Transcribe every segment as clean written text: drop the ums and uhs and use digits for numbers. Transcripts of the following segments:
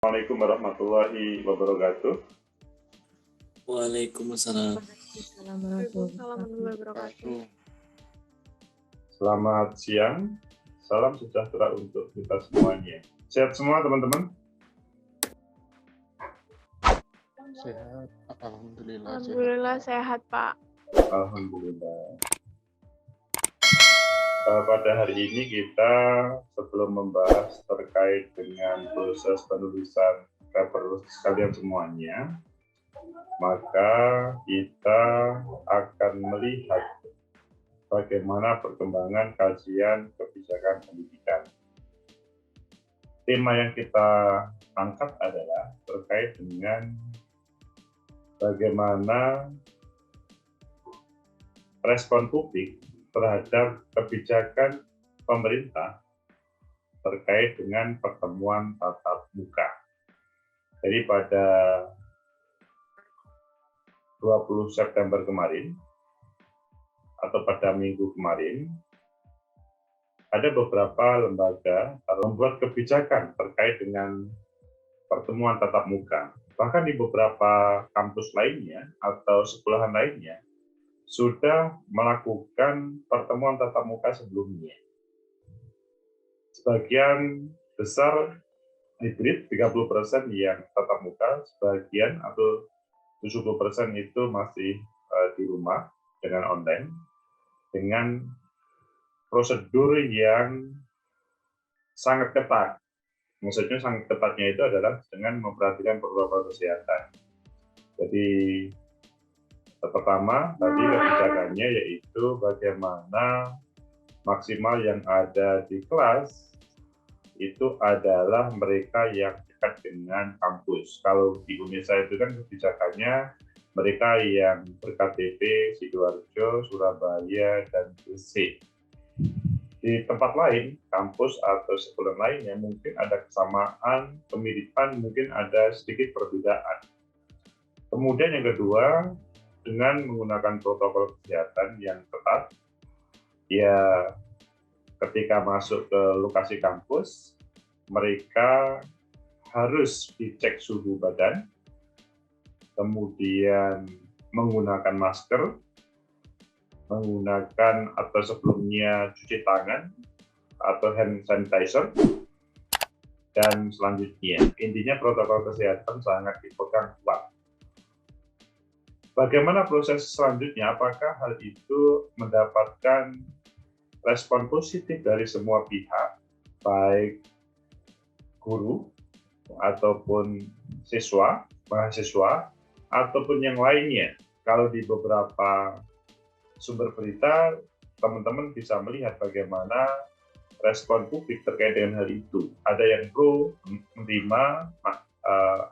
Assalamualaikum warahmatullahi wabarakatuh. Waalaikumsalam. Warahmatullahi wabarakatuh. Selamat siang, salam sejahtera untuk kita semuanya. Sehat semua teman-teman? Sehat, alhamdulillah. Alhamdulillah sehat, Pak. Alhamdulillah. Pada hari ini kita sebelum membahas terkait dengan proses penulisan paper sekalian semuanya, maka kita akan melihat bagaimana perkembangan kajian kebijakan pendidikan. Tema yang kita angkat adalah terkait dengan bagaimana respon publik terhadap kebijakan pemerintah terkait dengan pertemuan tatap muka. Jadi pada 20 September kemarin, atau pada minggu kemarin, ada beberapa lembaga membuat kebijakan terkait dengan pertemuan tatap muka. Bahkan di beberapa kampus lainnya atau sekolahan lainnya, sudah melakukan pertemuan tatap muka sebelumnya. Sebagian besar hibrid, 30% yang tatap muka, sebagian atau 70% itu masih di rumah dengan online, dengan prosedur yang sangat ketat. Maksudnya sangat ketatnya itu adalah dengan memperhatikan protokol kesehatan. Jadi pertama, tadi kebijakannya yaitu bagaimana maksimal yang ada di kelas itu adalah mereka yang dekat dengan kampus. Kalau di UNESA itu kan kebijakannya mereka yang ber-KTP, Sidoarjo, Surabaya, dan Gresik. Di tempat lain, kampus atau sekolah lainnya mungkin ada kesamaan, kemiripan, mungkin ada sedikit perbedaan. Kemudian yang kedua, dengan menggunakan protokol kesehatan yang ketat, ya ketika masuk ke lokasi kampus, mereka harus dicek suhu badan, kemudian menggunakan masker, menggunakan atau sebelumnya cuci tangan atau hand sanitizer, dan selanjutnya, intinya protokol kesehatan sangat dipegang kuat. Bagaimana proses selanjutnya? Apakah hal itu mendapatkan respon positif dari semua pihak, baik guru ataupun siswa, mahasiswa, ataupun yang lainnya? Kalau di beberapa sumber berita, teman-teman bisa melihat bagaimana respon publik terkait dengan hal itu. Ada yang pro, menerima,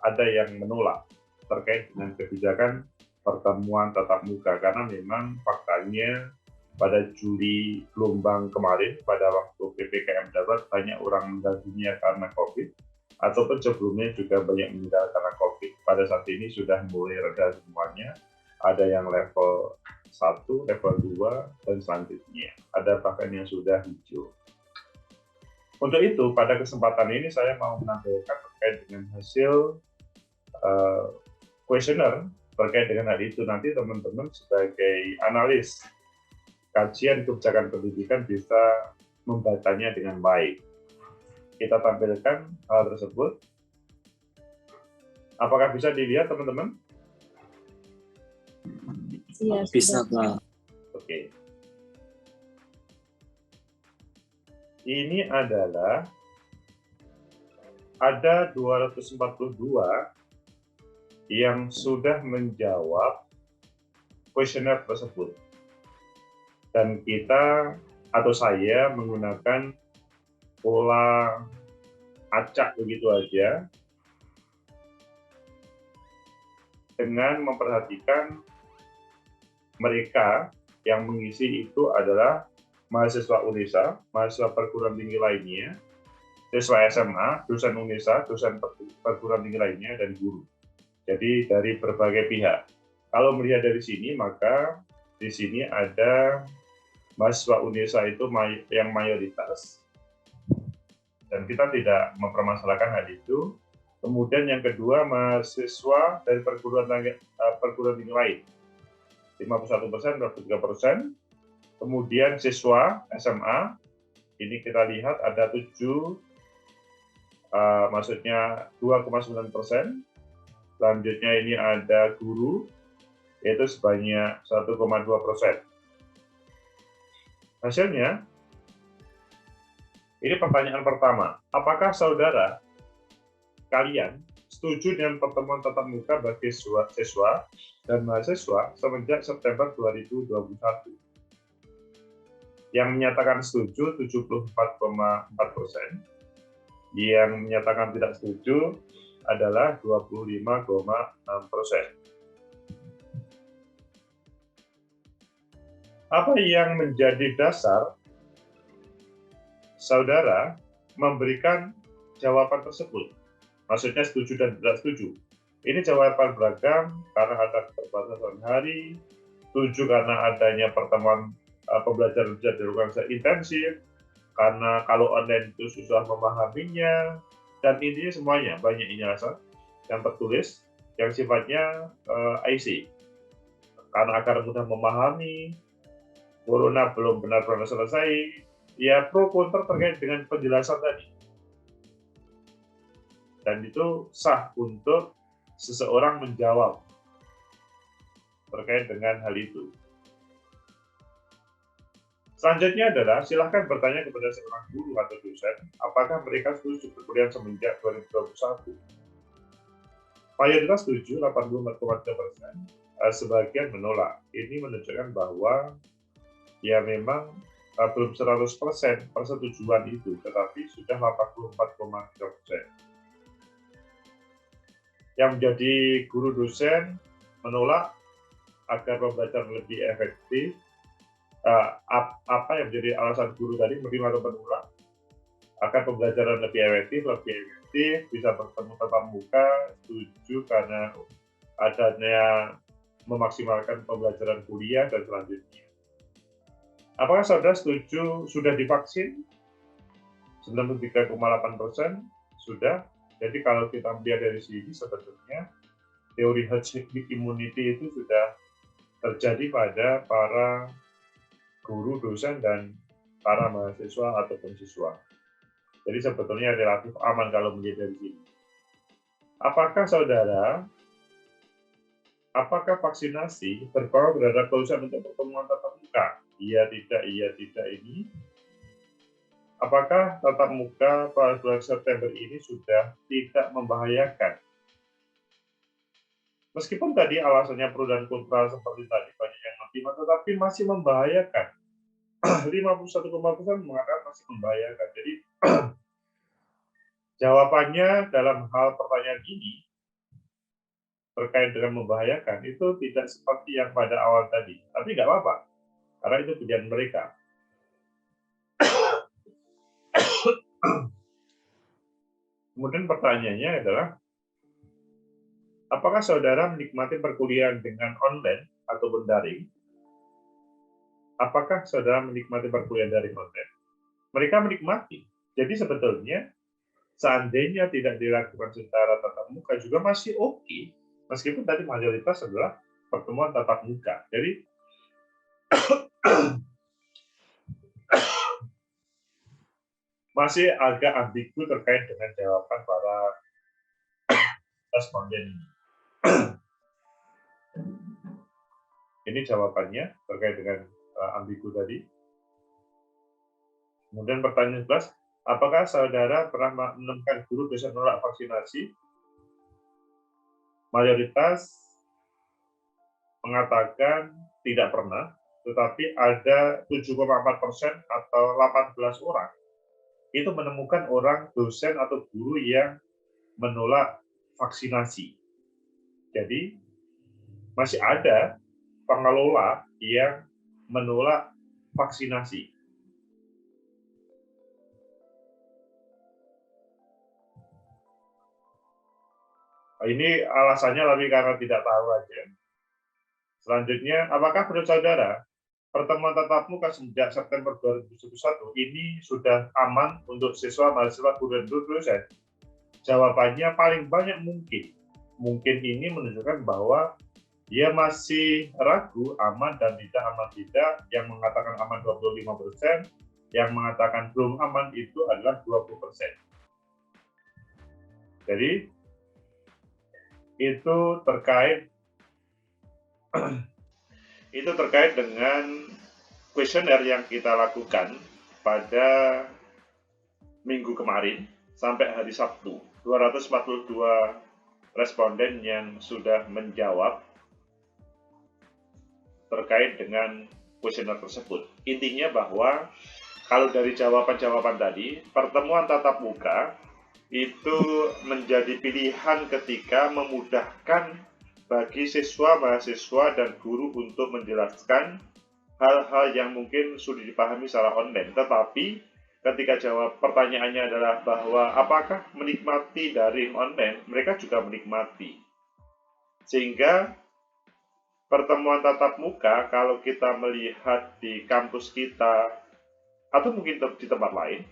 ada yang menolak terkait dengan kebijakan pertemuan tatap muka, karena memang faktanya pada Juli gelombang kemarin, pada waktu PPKM darurat, banyak orang meninggal dunia karena COVID, ataupun sebelumnya juga banyak meninggal karena COVID. Pada saat ini sudah mulai reda semuanya, ada yang level 1, level 2, dan selanjutnya. Ada bahkan yang sudah hijau. Untuk itu, pada kesempatan ini saya mau menampilkan terkait dengan hasil kuesioner terkait dengan hal itu. Nanti teman-teman sebagai analis kajian kebijakan pendidikan bisa membacanya dengan baik. Kita tampilkan hal tersebut. Apakah bisa dilihat teman-teman? Iya, Bisa, Pak. Oke. Ini adalah ada 242 yang sudah menjawab kuesioner tersebut. Dan kita atau saya menggunakan pola acak begitu aja dengan memperhatikan mereka yang mengisi itu adalah mahasiswa UNESA, mahasiswa perguruan tinggi lainnya, siswa SMA, dosen UNESA, dosen perguruan tinggi lainnya, dan guru. Jadi dari berbagai pihak. Kalau melihat dari sini, maka di sini ada mahasiswa UNESA itu yang mayoritas, dan kita tidak mempermasalahkan hal itu. Kemudian yang kedua, mahasiswa dari perguruan tinggi lain, 51%, 23%. Kemudian siswa SMA, ini kita lihat ada 7, maksudnya 2,9%. Selanjutnya ini ada guru, yaitu sebanyak 1,2%. Hasilnya, ini pertanyaan pertama, apakah saudara kalian setuju dengan pertemuan tatap muka bagi siswa dan mahasiswa semenjak September 2021? Yang menyatakan setuju 74,4%, yang menyatakan tidak setuju adalah 25,6%. Apa yang menjadi dasar saudara memberikan jawaban tersebut? Maksudnya setuju dan tidak setuju. Ini jawaban beragam karena ada keterbatasan hari, setuju karena adanya pertemuan pembelajaran dilakukan secara intensif, karena kalau online itu susah memahaminya, dan intinya semuanya banyak ini alasan yang tertulis yang sifatnya IC. Karena agar mudah memahami, corona belum benar-benar selesai, ya pro kontra terkait dengan penjelasan tadi. Dan itu sah untuk seseorang menjawab terkait dengan hal itu. Selanjutnya adalah silahkan bertanya kepada seorang guru atau dosen, apakah mereka setuju perkuliahan semenjak 2021. Mayoritas setuju 84,3%, sebagian menolak. Ini menunjukkan bahwa ya memang belum 100% persetujuan itu, tetapi sudah 84,3%. Yang menjadi guru dosen menolak agar pembelajaran lebih efektif. Apa yang menjadi alasan guru tadi, menerima atau menolak agar pembelajaran lebih efektif, bisa bertemu tatap muka, setuju karena adanya memaksimalkan pembelajaran kuliah dan selanjutnya. Apakah saudara setuju sudah divaksin? 93,8% sudah. Jadi kalau kita melihat dari sini sebetulnya teori herd immunity itu sudah terjadi pada para guru, dosen, dan para mahasiswa ataupun siswa. Jadi sebetulnya relatif aman kalau melihat dari sini. Apakah vaksinasi berpengaruh terhadap kelulusan untuk pertemuan tatap muka? Iya, tidak ini. Apakah tatap muka pada bulan September ini sudah tidak membahayakan? Meskipun tadi alasannya pro dan kontra seperti tadi banyak yang menerima, tetapi masih membahayakan. 51,5% mengatakan masih membahayakan. Jadi jawabannya dalam hal pertanyaan ini terkait dengan membahayakan itu tidak seperti yang pada awal tadi. Tapi nggak apa-apa, karena itu pilihan mereka. Kemudian pertanyaannya adalah, apakah saudara menikmati perkuliahan dengan online ataupun daring? Apakah saudara menikmati perkuliahan daring online? Mereka menikmati. Jadi sebetulnya, seandainya tidak dilakukan secara tatap muka juga masih oke, meskipun tadi mayoritas adalah pertemuan tatap muka. Jadi masih agak ambigu terkait dengan jawaban para responden ini. Ini jawabannya terkait dengan ambigu tadi. Kemudian pertanyaan 11, apakah saudara pernah menemukan guru dosen menolak vaksinasi? Mayoritas mengatakan tidak pernah, tetapi ada 7,4% atau 18 orang itu menemukan orang dosen atau guru yang menolak vaksinasi. Jadi masih ada pengelola yang menolak vaksinasi. Ini alasannya lebih karena tidak tahu aja. Selanjutnya, apakah menurut saudara pertemuan tatap muka sejak September 2021 ini sudah aman untuk siswa, mahasiswa, guru, dan dosen? jawabannya paling banyak mungkin. Mungkin ini menunjukkan bahwa dia masih ragu aman dan tidak aman tidak. Yang mengatakan aman 25%, yang mengatakan belum aman itu adalah 20%. Jadi itu terkait dengan kuesioner yang kita lakukan pada minggu kemarin sampai hari Sabtu. 242 responden yang sudah menjawab terkait dengan kuesioner tersebut. Intinya bahwa kalau dari jawaban-jawaban tadi, pertemuan tatap muka itu menjadi pilihan ketika memudahkan bagi siswa, mahasiswa, dan guru untuk menjelaskan hal-hal yang mungkin sulit dipahami secara online. Tetapi ketika jawab pertanyaannya adalah bahwa apakah menikmati daring online, mereka juga menikmati. Sehingga pertemuan tatap muka kalau kita melihat di kampus kita atau mungkin di tempat lain,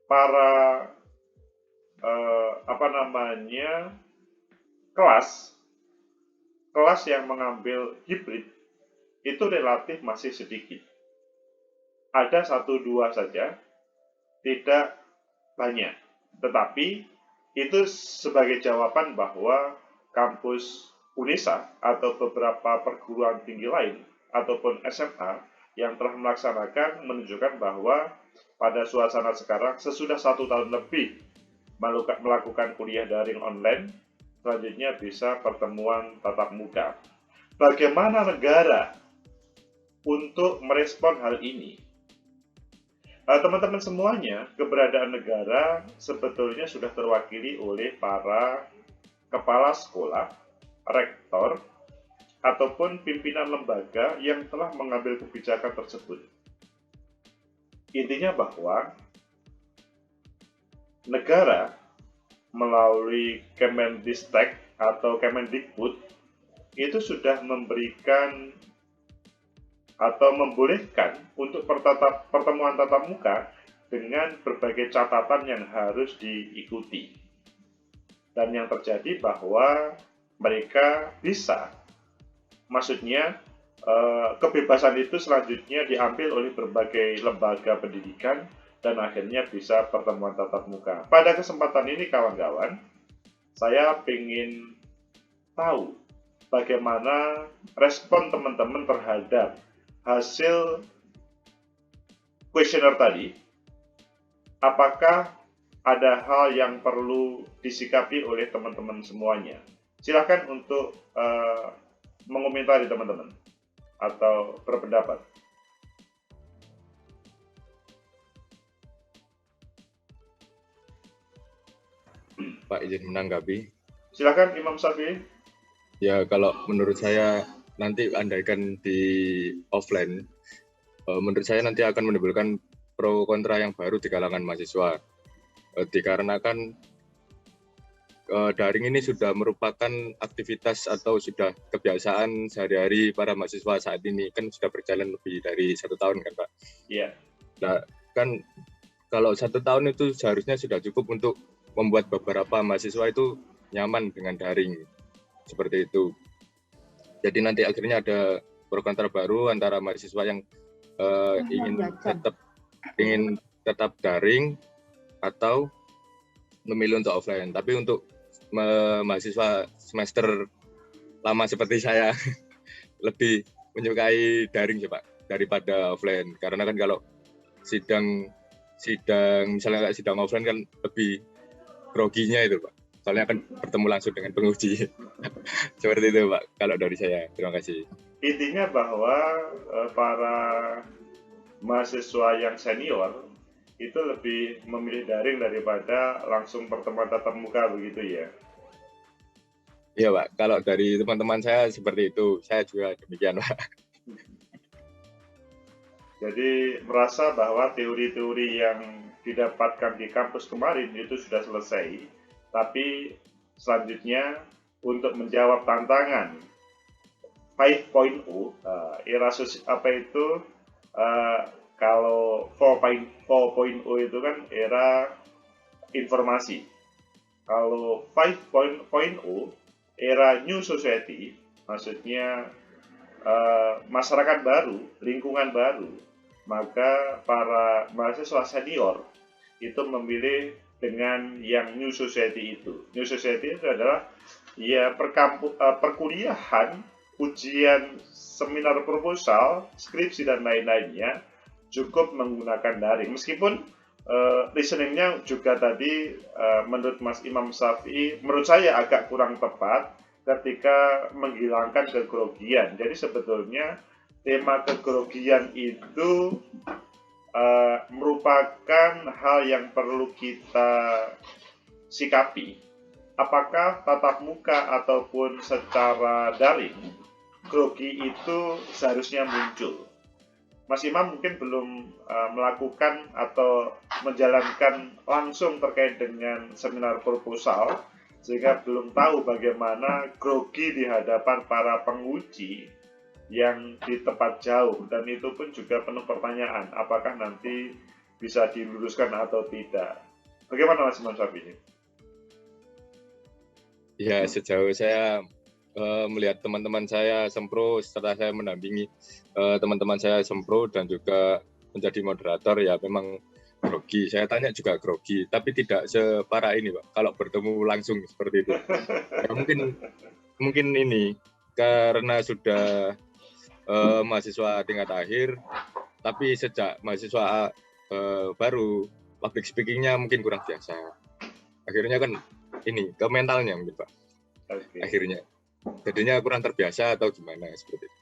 para kelas yang mengambil hibrid itu relatif masih sedikit. Ada 1-2 saja, tidak banyak. Tetapi itu sebagai jawaban bahwa kampus UNESA atau beberapa perguruan tinggi lain ataupun SMA yang telah melaksanakan menunjukkan bahwa pada suasana sekarang sesudah 1 tahun lebih melakukan kuliah daring online, selanjutnya bisa pertemuan tatap muka. Bagaimana negara untuk merespon hal ini? Teman-teman semuanya, keberadaan negara sebetulnya sudah terwakili oleh para kepala sekolah, rektor, ataupun pimpinan lembaga yang telah mengambil kebijakan tersebut. Intinya bahwa negara melalui Kemendistek atau Kemendikbud itu sudah memberikan atau membolehkan untuk pertemuan tatap muka dengan berbagai catatan yang harus diikuti. Dan yang terjadi bahwa mereka bisa, maksudnya kebebasan itu selanjutnya diambil oleh berbagai lembaga pendidikan dan akhirnya bisa pertemuan tatap muka. Pada kesempatan ini kawan-kawan, saya ingin tahu bagaimana respon teman-teman terhadap hasil kuesioner tadi. Apakah ada hal yang perlu disikapi oleh teman-teman semuanya? Silakan untuk mengomentari teman-teman atau berpendapat. Pak, izin menanggapi. Silakan Imam Syafi'i. Ya, kalau menurut saya nanti andaikan di offline, menurut saya nanti akan menimbulkan pro kontra yang baru di kalangan mahasiswa. Dikarenakan daring ini sudah merupakan aktivitas atau sudah kebiasaan sehari-hari para mahasiswa saat ini, kan sudah berjalan lebih dari 1 tahun kan Pak? Iya. Nah, kan kalau 1 tahun itu seharusnya sudah cukup untuk membuat beberapa mahasiswa itu nyaman dengan daring seperti itu. Jadi nanti akhirnya ada pro kontra baru antara mahasiswa yang ingin tetap daring atau memilih untuk offline. Tapi untuk mahasiswa semester lama seperti saya lebih menyukai daring sih Pak daripada offline. Karena kan kalau sidang misalnya kayak sidang offline kan lebih groginya itu Pak, soalnya akan bertemu langsung dengan penguji. Seperti itu Pak, kalau dari saya. Terima kasih. Intinya bahwa para mahasiswa yang senior itu lebih memilih daring daripada langsung pertemuan tatap muka, begitu ya? Iya Pak, kalau dari teman-teman saya seperti itu, saya juga demikian Pak. Jadi merasa bahwa teori-teori yang didapatkan di kampus kemarin itu sudah selesai, tapi selanjutnya untuk menjawab tantangan 5.0, kalau 4.0 itu kan era informasi. Kalau 5.0 era New Society, maksudnya masyarakat baru, lingkungan baru, maka para mahasiswa senior itu memilih dengan yang New Society itu. New Society itu adalah ya perkuliahan, ujian, seminar proposal, skripsi dan lain-lainnya cukup menggunakan daring. Meskipun listeningnya juga tadi menurut Mas Imam Syafi'i, menurut saya agak kurang tepat ketika menghilangkan kegrogian. Jadi sebetulnya tema kegrogian itu merupakan hal yang perlu kita sikapi. Apakah tatap muka ataupun secara daring, grogi itu seharusnya muncul. Mas Imam mungkin belum melakukan atau menjalankan langsung terkait dengan seminar proposal, sehingga belum tahu bagaimana grogi di hadapan para penguji yang di tempat jauh, dan itu pun juga penuh pertanyaan, apakah nanti bisa diluruskan atau tidak. Bagaimana Mas Imam Syafi'i? Ya, sejauh saya melihat teman-teman saya sempro setelah saya mendampingi teman-teman saya sempro dan juga menjadi moderator, ya memang grogi. Saya tanya juga grogi, tapi tidak separah ini, Pak. Kalau bertemu langsung seperti itu. Ya, mungkin ini karena sudah mahasiswa tingkat akhir, tapi sejak mahasiswa baru public speaking-nya mungkin kurang biasa. Akhirnya kan ini ke mentalnya mungkin, Pak. Okay. Akhirnya jadinya kurang terbiasa atau gimana seperti itu.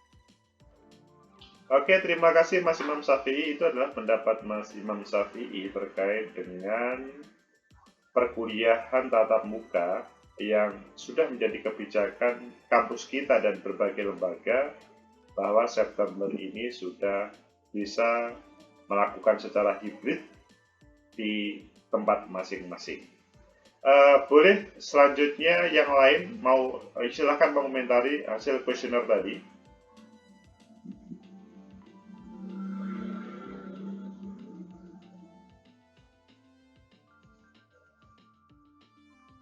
Oke, terima kasih Mas Imam Syafi'i. Itu adalah pendapat Mas Imam Syafi'i terkait dengan perkuliahan tatap muka yang sudah menjadi kebijakan kampus kita dan berbagai lembaga, bahwa September ini sudah bisa melakukan secara hibrid di tempat masing-masing. Boleh selanjutnya yang lain mau silahkan mengomentari hasil kuesioner tadi.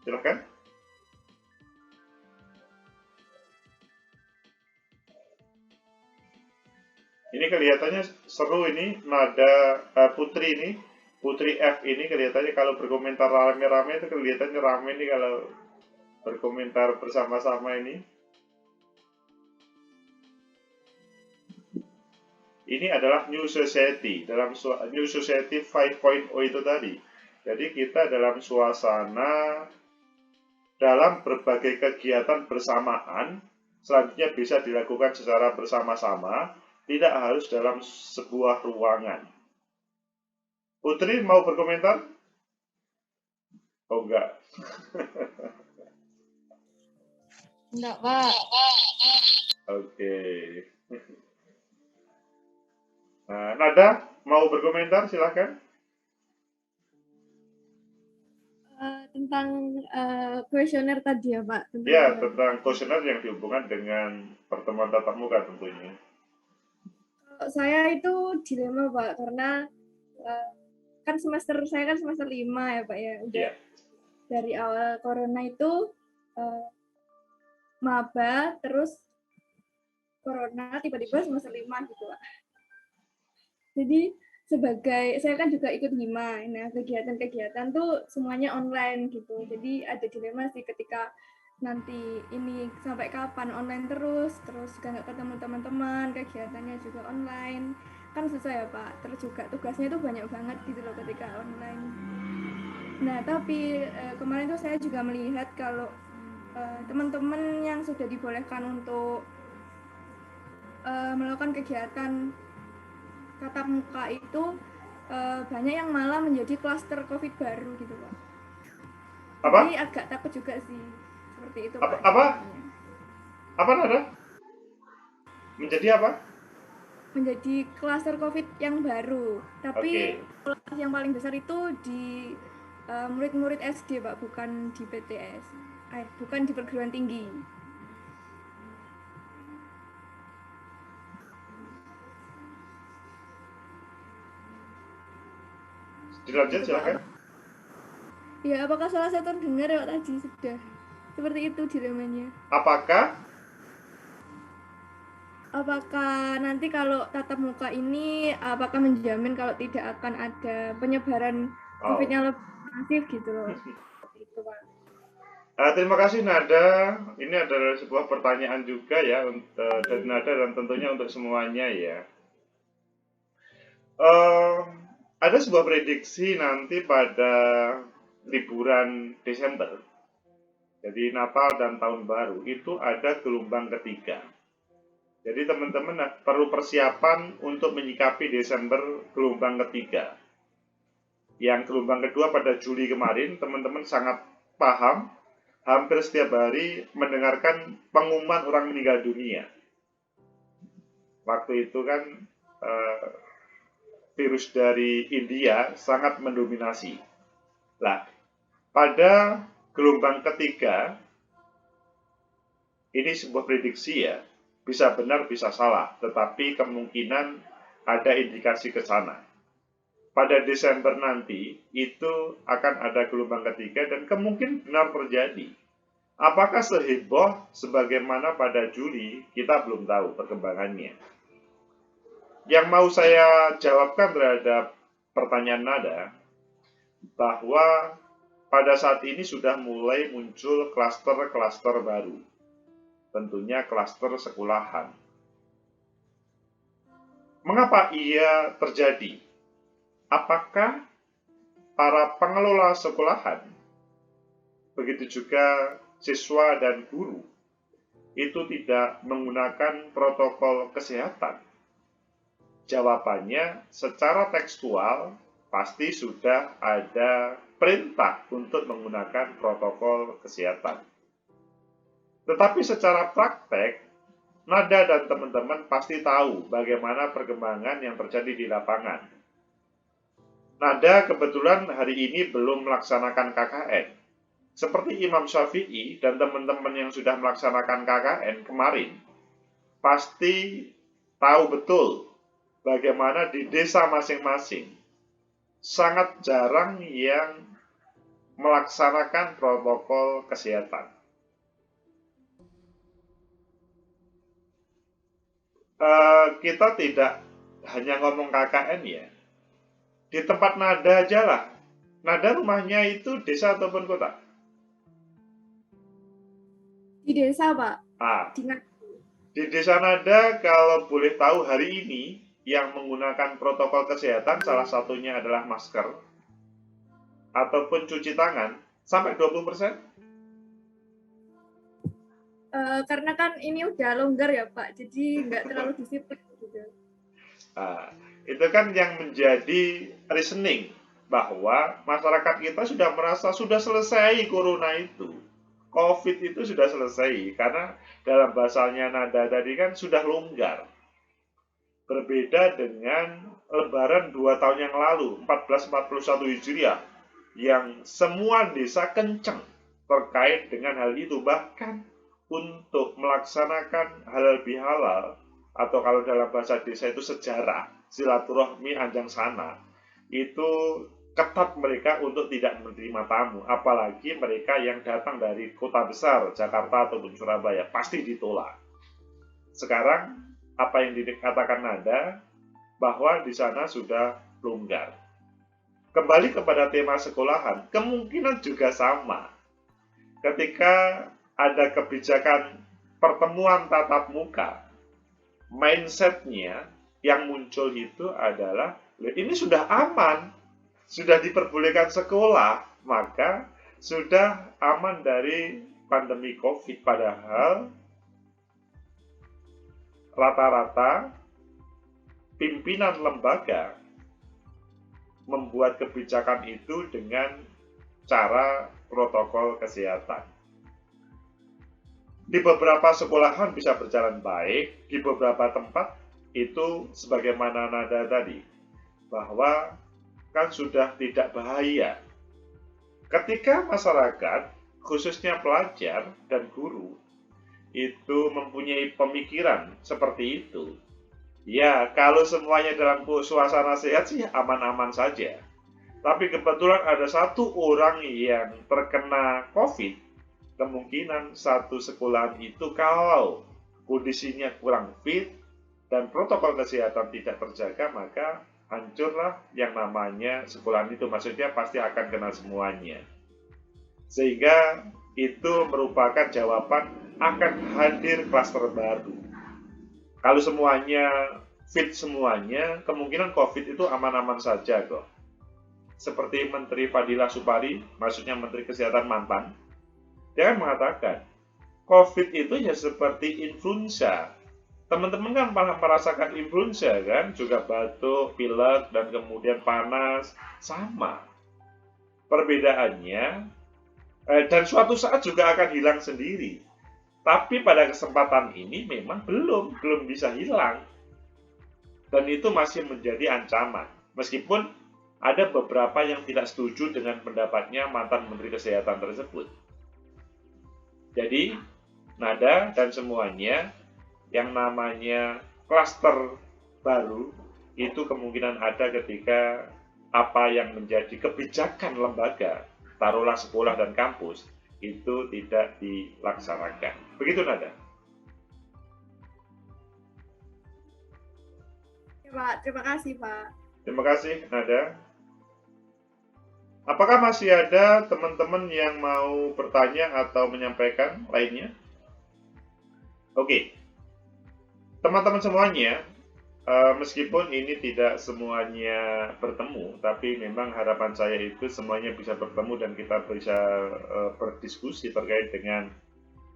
Silahkan. Ini kelihatannya seru ini, nada Putri ini. Putri F ini kelihatannya kalau berkomentar rame-rame itu kelihatannya rame nih kalau berkomentar bersama-sama ini. Ini adalah New Society, dalam New Society 5.0 itu tadi. Jadi kita dalam suasana, dalam berbagai kegiatan bersamaan, selanjutnya bisa dilakukan secara bersama-sama, tidak harus dalam sebuah ruangan. Putri mau berkomentar? Oh enggak. Enggak, Pak. Oke. Nah, Nada mau berkomentar, silahkan. Tentang kuesioner tadi ya, Pak. Tentang kuesioner yang dihubungkan dengan pertemuan tatap muka tentunya. Saya itu dilema, Pak, karena kan saya kan semester 5 ya, Pak ya. Udah dari awal corona itu maba, terus corona tiba-tiba semester 5 gitu, Pak. Jadi saya kan juga ikut hima, nah kegiatan-kegiatan tuh semuanya online gitu. Jadi ada dilema sih ketika nanti ini sampai kapan online terus juga nggak ketemu teman-teman, kegiatannya juga online, kan susah ya Pak. Terus juga tugasnya tuh banyak banget gitu loh ketika online. Nah tapi kemarin tuh saya juga melihat kalau teman-teman yang sudah dibolehkan untuk melakukan kegiatan tatap muka itu banyak yang malah menjadi klaster COVID baru gitu Pak. Apa? Jadi agak takut juga sih seperti itu Pak. Apa Nada? Menjadi apa? Menjadi klaster COVID yang baru. Tapi yang paling besar itu di murid-murid SD Pak, bukan di PTS. Bukan di perguruan tinggi. Dilanjut silakan. Ya, apakah salah saya terdengar ya Pak tadi sudah seperti itu dilemanya. Apakah nanti kalau tatap muka ini apakah menjamin kalau tidak akan ada penyebaran COVID-nya lebih masif gitu loh? Itu Pak. Terima kasih Nada. Ini adalah sebuah pertanyaan juga ya dari Nada dan tentunya untuk semuanya ya. Ada sebuah prediksi nanti pada liburan Desember, jadi Natal dan Tahun Baru itu ada gelombang ketiga. Jadi teman-teman perlu persiapan untuk menyikapi Desember gelombang ketiga. Yang gelombang kedua pada Juli kemarin, teman-teman sangat paham, hampir setiap hari mendengarkan pengumuman orang meninggal dunia. Waktu itu kan virus dari India sangat mendominasi. Nah, pada gelombang ketiga, ini sebuah prediksi ya, bisa benar bisa salah, tetapi kemungkinan ada indikasi ke sana. Pada Desember nanti, itu akan ada gelombang ketiga dan kemungkinan benar terjadi. Apakah seheboh sebagaimana pada Juli, kita belum tahu perkembangannya. Yang mau saya jawabkan terhadap pertanyaan Nada, bahwa pada saat ini sudah mulai muncul klaster-klaster baru. Tentunya klaster sekolahan. Mengapa ia terjadi? Apakah para pengelola sekolahan, begitu juga siswa dan guru, itu tidak menggunakan protokol kesehatan? Jawabannya, secara tekstual pasti sudah ada perintah untuk menggunakan protokol kesehatan. Tetapi secara praktek, Nada dan teman-teman pasti tahu bagaimana perkembangan yang terjadi di lapangan. Nada kebetulan hari ini belum melaksanakan KKN. Seperti Imam Syafi'i dan teman-teman yang sudah melaksanakan KKN kemarin, pasti tahu betul bagaimana di desa masing-masing sangat jarang yang melaksanakan protokol kesehatan. Kita tidak hanya ngomong KKN ya. Di tempat Nada aja lah. Nada rumahnya itu desa ataupun kota? Di desa, Pak. Di desa Nada, kalau boleh tahu hari ini yang menggunakan protokol kesehatan salah satunya adalah masker ataupun cuci tangan sampai 20%. Karena kan ini udah longgar ya Pak, jadi nggak terlalu disiplin gitu. Itu kan yang menjadi reasoning bahwa masyarakat kita sudah merasa sudah selesai corona itu. COVID itu sudah selesai karena dalam bahasanya Nada tadi kan sudah longgar. Berbeda dengan Lebaran 2 tahun yang lalu, 1441 Hijriah, yang semua desa kenceng terkait dengan hal itu. Bahkan untuk melaksanakan halal bihalal, atau kalau dalam bahasa desa itu sejarah, silaturahmi anjang sana, itu ketat mereka untuk tidak menerima tamu, apalagi mereka yang datang dari kota besar, Jakarta ataupun Surabaya, pasti ditolak. Sekarang, apa yang dikatakan Nada, bahwa di sana sudah longgar. Kembali kepada tema sekolahan, kemungkinan juga sama. Ketika ada kebijakan pertemuan tatap muka, mindset-nya yang muncul itu adalah, ini sudah aman, sudah diperbolehkan sekolah, maka sudah aman dari pandemi COVID. Padahal rata-rata pimpinan lembaga membuat kebijakan itu dengan cara protokol kesehatan. Di beberapa sekolahan bisa berjalan baik, di beberapa tempat itu sebagaimana Nada tadi, bahwa kan sudah tidak bahaya. Ketika masyarakat, khususnya pelajar dan guru, itu mempunyai pemikiran seperti itu, ya kalau semuanya dalam suasana sehat sih aman-aman saja. tapi kebetulan ada satu orang yang terkena COVID, kemungkinan satu sekolahan itu kalau kondisinya kurang fit dan protokol kesehatan tidak terjaga, maka hancurlah yang namanya sekolahan itu. Maksudnya pasti akan kena semuanya. Sehingga itu merupakan jawaban akan hadir klaster baru. Kalau semuanya fit semuanya, kemungkinan COVID itu aman-aman saja kok. Seperti Menteri Fadila Supari, maksudnya Menteri Kesehatan mantan, dia kan mengatakan, COVID itu ya seperti influenza. Teman-teman kan merasakan influenza kan, juga batuk, pilek, dan kemudian panas, sama. Perbedaannya, dan suatu saat juga akan hilang sendiri. Tapi pada kesempatan ini memang belum bisa hilang. Dan itu masih menjadi ancaman. Meskipun ada beberapa yang tidak setuju dengan pendapatnya mantan Menteri Kesehatan tersebut. Jadi, nada dan semuanya yang namanya klaster baru itu kemungkinan ada ketika apa yang menjadi kebijakan lembaga, taruhlah sekolah dan kampus, itu tidak dilaksanakan. Begitu Nada. Ya, Pak, terima kasih Pak. Terima kasih Nada. Apakah masih ada teman-teman yang mau bertanya atau menyampaikan lainnya? Oke. Teman-teman semuanya, meskipun ini tidak semuanya bertemu, tapi memang harapan saya itu semuanya bisa bertemu dan kita bisa berdiskusi terkait dengan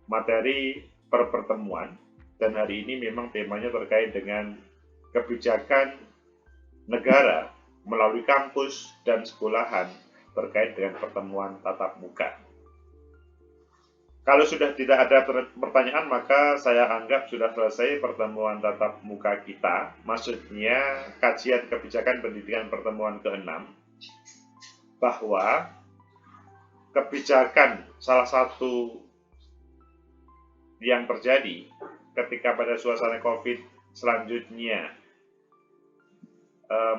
materi pertemuan. Dan hari ini memang temanya terkait dengan kebijakan negara melalui kampus dan sekolahan terkait dengan pertemuan tatap muka. Kalau sudah tidak ada pertanyaan, maka saya anggap sudah selesai pertemuan tatap muka kita. Maksudnya kajian kebijakan pendidikan pertemuan ke-6, bahwa kebijakan salah satu yang terjadi ketika pada suasana COVID selanjutnya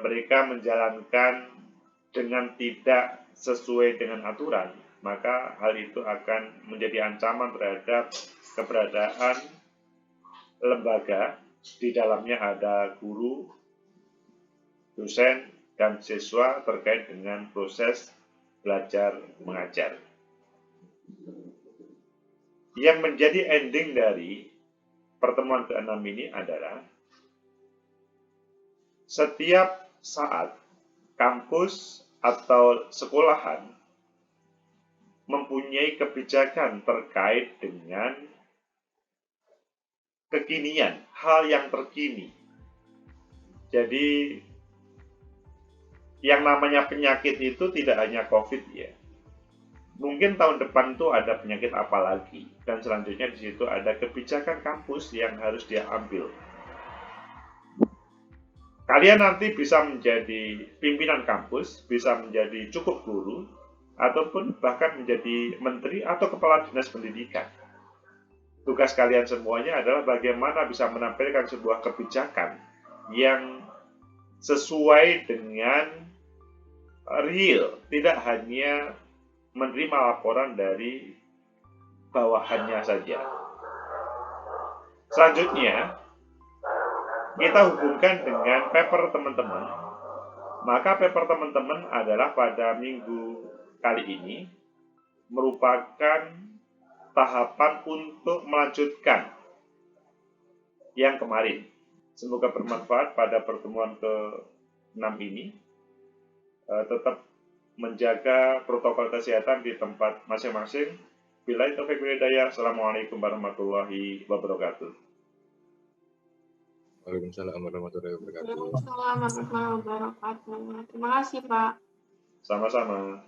mereka menjalankan dengan tidak sesuai dengan aturan, maka hal itu akan menjadi ancaman terhadap keberadaan lembaga. Di dalamnya ada guru, dosen, dan siswa terkait dengan proses belajar mengajar. Yang menjadi ending dari pertemuan ke-6 ini adalah setiap saat kampus atau sekolahan mempunyai kebijakan terkait dengan kekinian, hal yang terkini. Jadi yang namanya penyakit itu tidak hanya COVID ya. Mungkin tahun depan itu ada penyakit apa lagi, dan selanjutnya di situ ada kebijakan kampus yang harus dia ambil. Kalian nanti bisa menjadi pimpinan kampus, bisa menjadi cukup guru, ataupun bahkan menjadi menteri atau kepala dinas pendidikan. Tugas kalian semuanya adalah bagaimana bisa menampilkan sebuah kebijakan yang sesuai dengan real, tidak hanya menerima laporan dari bawahannya saja. Selanjutnya, kita hubungkan dengan paper teman-teman. Maka paper teman-teman adalah pada minggu kali ini merupakan tahapan untuk melanjutkan yang kemarin. Semoga bermanfaat pada pertemuan ke-6 ini. Tetap menjaga protokol kesehatan di tempat masing-masing. Billahi taufiq wal hidayah. Assalamualaikum warahmatullahi wabarakatuh. Waalaikumsalam warahmatullahi wabarakatuh. Waalaikumsalam warahmatullahi wabarakatuh. Terima kasih, Pak. Sama-sama.